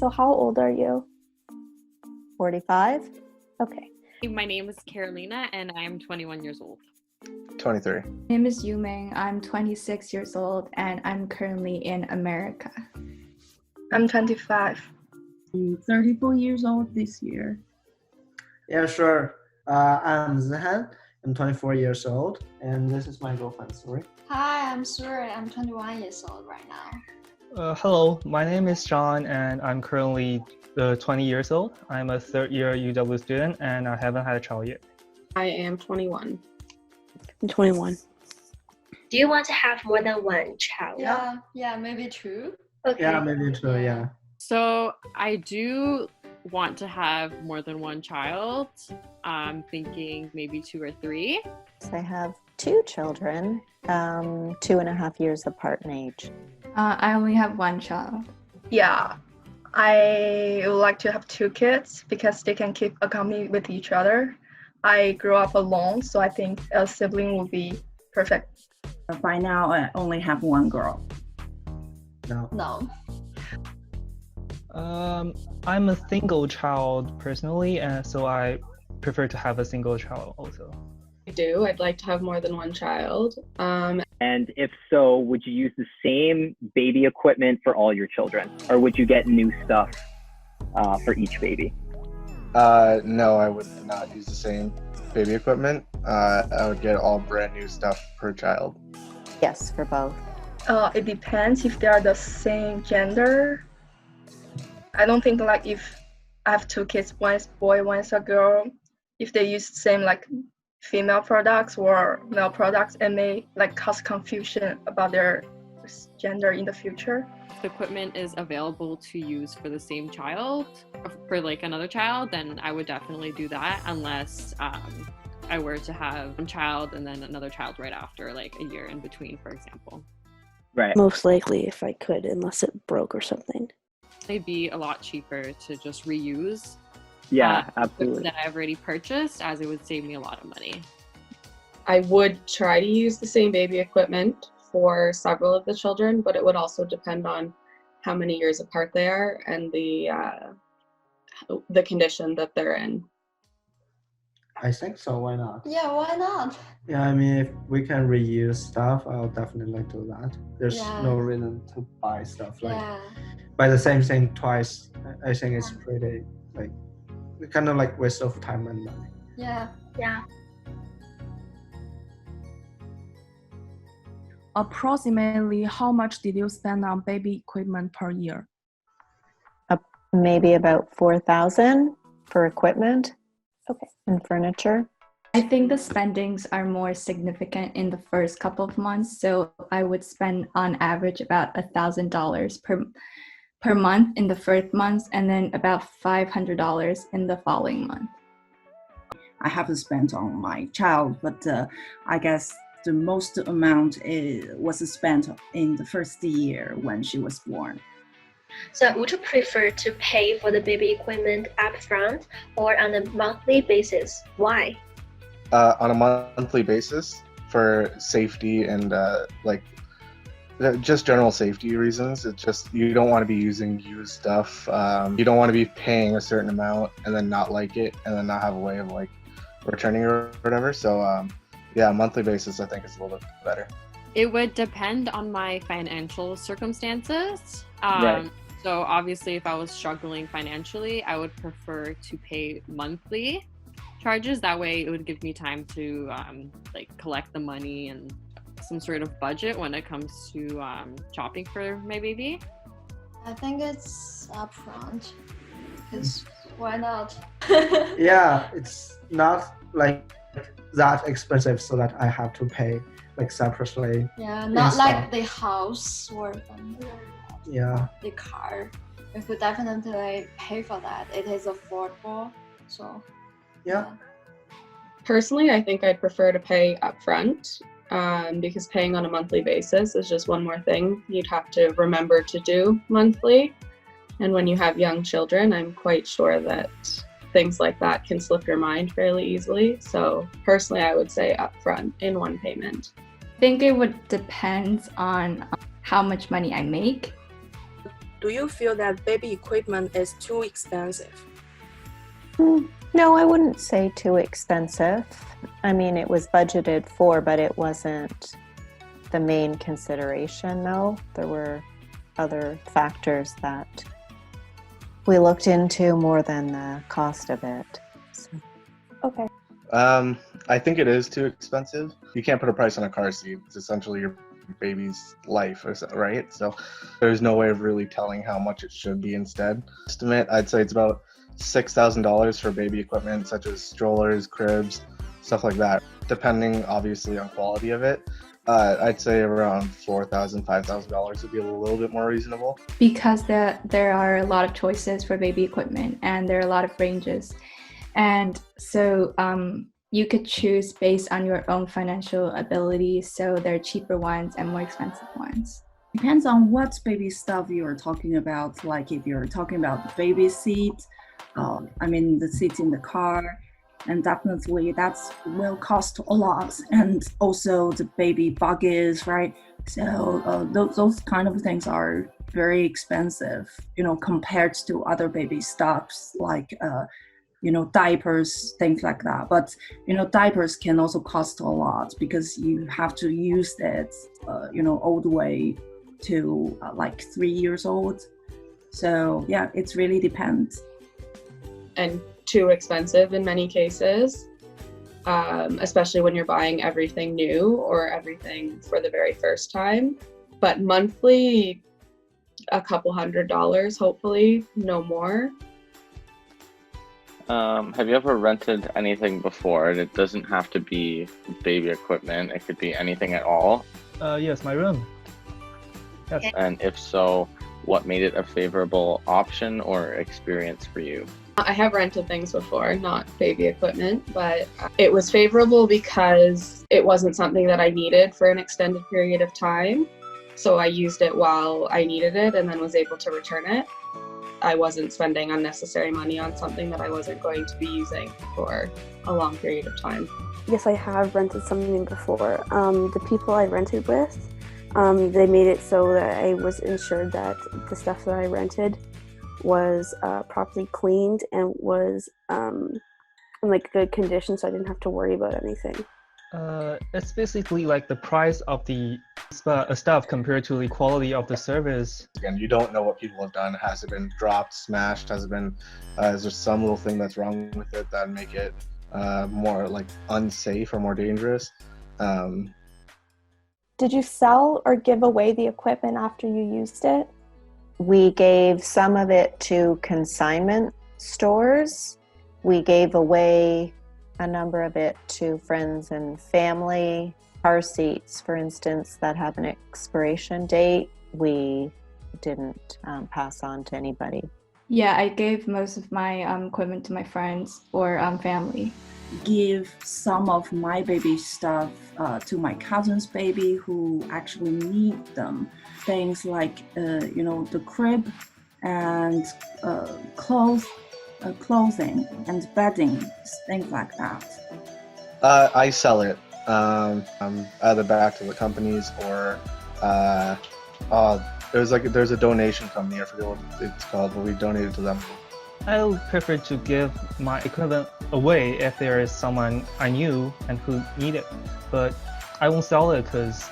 So how old are you? 45. Okay. My name is Carolina and I'm 21 years old. 23. My name is Yuming. I'm 26 years old and I'm currently in America. I'm 25. I'm 34 years old this year. Yeah, sure. I'm Zihan. I'm 24 years old, and this is my girlfriend, Suri. Hi, I'm Suri. I'm 21 years old right now. Hello, my name is John, and I'm currently 20 years old. I'm a third-year UW student, and I haven't had a child yet. I am 21. I'm 21. Do you want to have more than one child? Yeah, maybe two. Okay. Yeah, maybe two, yeah. So I do want to have more than one child. I'm thinking maybe 2 or 3. I have 2 children, 2.5 years apart in age. I only have 1 child. Yeah, I would like to have 2 kids because they can keep company with each other. I grew up alone, so I think a sibling would be perfect. By now, I only have 1 girl. No. I'm a single child personally, and so I prefer to have a single child also. I do. I'd like to have more than 1 child. And if so, would you use the same baby equipment for all your children? Or would you get new stuff for each baby? No, I would not use the same baby equipment. I would get all brand new stuff per child. Yes, for both. It depends if they are the same gender. I don't think like if I have 2 kids, one is boy, one is a girl, if they use the same like female products or male products, it may like cause confusion about their gender in the future. If the equipment is available to use for the same child, for like another child, then I would definitely do that unless I were to have one child and then another child right after, like a year in between, for example. Right. Most likely if I could, unless it broke or something. They'd be a lot cheaper to just reuse. Yeah, absolutely. That I've already purchased, as it would save me a lot of money. I would try to use the same baby equipment for several of the children, but it would also depend on how many years apart they are and the condition that they're in. I think so, why not? Yeah, why not? Yeah, I mean, if we can reuse stuff, I'll definitely do that. There's no reason to buy stuff like buy the same thing twice. I think it's pretty like kind of like waste of time and money. Yeah. Approximately how much did you spend on baby equipment per year? Maybe about 4,000 for equipment. Okay. And furniture. I think the spendings are more significant in the first couple of months, so I would spend on average about $1,000 per month in the first month, and then about $500 in the following month. I haven't spent on my child, but I guess the most amount was spent in the first year when she was born. So would you prefer to pay for the baby equipment upfront or on a monthly basis? Why? On a monthly basis for safety and just general safety reasons. It's just you don't want to be using used stuff. You don't want to be paying a certain amount and then not like it and then not have a way of like returning or whatever. So yeah, monthly basis I think is a little bit better. It would depend on my financial circumstances. Right. So obviously if I was struggling financially, I would prefer to pay monthly charges. That way it would give me time to like collect the money and some sort of budget when it comes to shopping for my baby. I think it's upfront. Because why not? Yeah, it's not like that expensive so that I have to pay like separately. Yeah, not like the house or the car. We could definitely pay for that. It is affordable. So yeah. Personally, I think I'd prefer to pay upfront because paying on a monthly basis is just one more thing you'd have to remember to do monthly. And when you have young children, I'm quite sure that things like that can slip your mind fairly easily. So personally, I would say upfront in one payment. I think it would depend on how much money I make. do you feel that baby equipment is too expensive? No, I wouldn't say too expensive. I mean, it was budgeted for, but it wasn't the main consideration, no. There were other factors that we looked into more than the cost of it. So. Okay. I think it is too expensive. You can't put a price on a car seat. It's essentially your baby's life, right? So there's no way of really telling how much it should be instead. Estimate, I'd say it's about $6,000 for baby equipment such as strollers, cribs, stuff like that. Depending obviously on quality of it, I'd say around $4,000, $5,000 would be a little bit more reasonable. Because there are a lot of choices for baby equipment and there are a lot of ranges. And so you could choose based on your own financial ability. So there are cheaper ones and more expensive ones. Depends on what baby stuff you are talking about. Like if you're talking about the baby seat, the seat in the car, and definitely that will cost a lot. And also the baby buggies, right? So those kind of things are very expensive, compared to other baby stuffs like diapers, things like that. But diapers can also cost a lot because you have to use it all the way to like 3 years old. So yeah, it really depends. And too expensive in many cases, especially when you're buying everything new or everything for the very first time. But monthly, a couple $100, hopefully, no more. Have you ever rented anything before? And it doesn't have to be baby equipment. It could be anything at all. Yes, my room. Yes. And if so, what made it a favorable option or experience for you? I have rented things before, not baby equipment, but it was favorable because it wasn't something that I needed for an extended period of time. So I used it while I needed it and then was able to return it. I wasn't spending unnecessary money on something that I wasn't going to be using for a long period of time. Yes, I have rented something before. The people I rented with, they made it so that I was ensured that the stuff that I rented was properly cleaned and was in like good condition, so I didn't have to worry about anything. It's basically like the price of the stuff compared to the quality of the service. Again, you don't know what people have done. Has it been dropped, smashed? Has it been? Is there some little thing that's wrong with it that make it more like unsafe or more dangerous? Did you sell or give away the equipment after you used it? We gave some of it to consignment stores. We gave away a number of it to friends and family. Car seats, for instance, that have an expiration date, we didn't pass on to anybody. Yeah, I gave most of my equipment to my friends or family. Give some of my baby stuff to my cousin's baby who actually need them. Things like, the crib and clothing and bedding, things like that. I sell it either back to the companies or there's a donation company, I forget what it's called, but we donated to them. I would prefer to give my equipment away if there is someone I knew and who need it, but I won't sell it because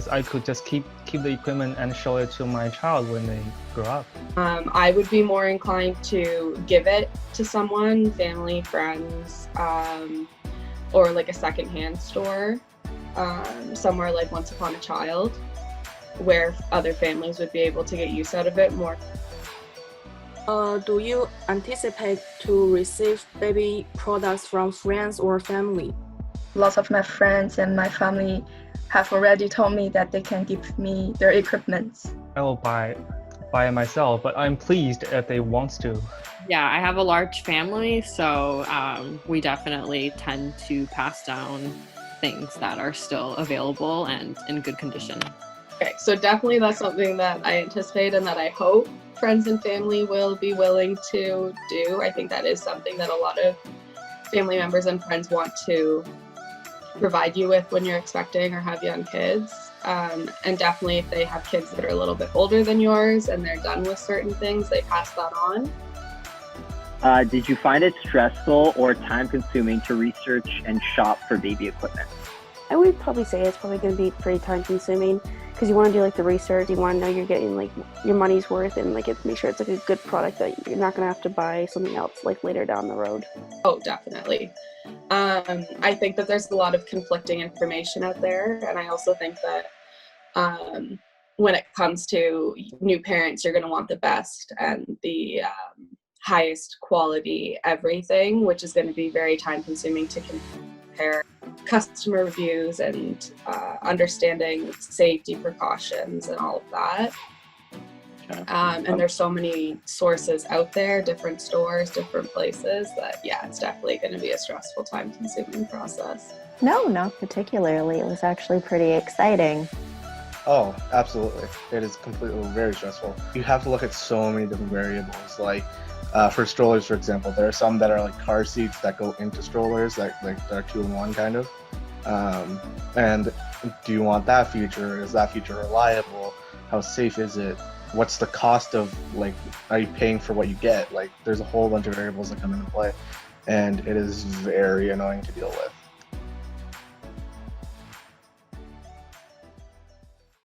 I could just keep the equipment and show it to my child when they grow up. I would be more inclined to give it to someone, family, friends, or like a secondhand store, somewhere like Once Upon a Child, where other families would be able to get use out of it more. Do you anticipate to receive baby products from friends or family? Lots of my friends and my family have already told me that they can give me their equipment. I will buy it myself, but I'm pleased if they want to. Yeah, I have a large family, so we definitely tend to pass down things that are still available and in good condition. Okay, so definitely that's something that I anticipate and that I hope friends and family will be willing to do. I think that is something that a lot of family members and friends want to provide you with when you're expecting or have young kids. And definitely if they have kids that are a little bit older than yours and they're done with certain things, they pass that on. Did you find it stressful or time consuming to research and shop for baby equipment? I would probably say it's probably going to be pretty time consuming because you want to do like the research, you want to know you're getting like your money's worth and like make sure it's like a good product that you're not going to have to buy something else like later down the road. Oh, definitely. I think that there's a lot of conflicting information out there, and I also think that when it comes to new parents, you're going to want the best and the highest quality everything, which is going to be very time consuming to compare customer reviews and understanding safety precautions and all of that. And there's so many sources out there, different stores, different places, that yeah, it's definitely going to be a stressful, time consuming process. No, not particularly. It was actually pretty exciting. Oh, absolutely. It is completely very stressful. You have to look at so many different variables. Like for strollers, for example, there are some that are like car seats that go into strollers, that are 2-in-1 kind of. And do you want that feature? Is that feature reliable? How safe is it? What's the cost of, like, are you paying for what you get? Like, there's a whole bunch of variables that come into play, and it is very annoying to deal with.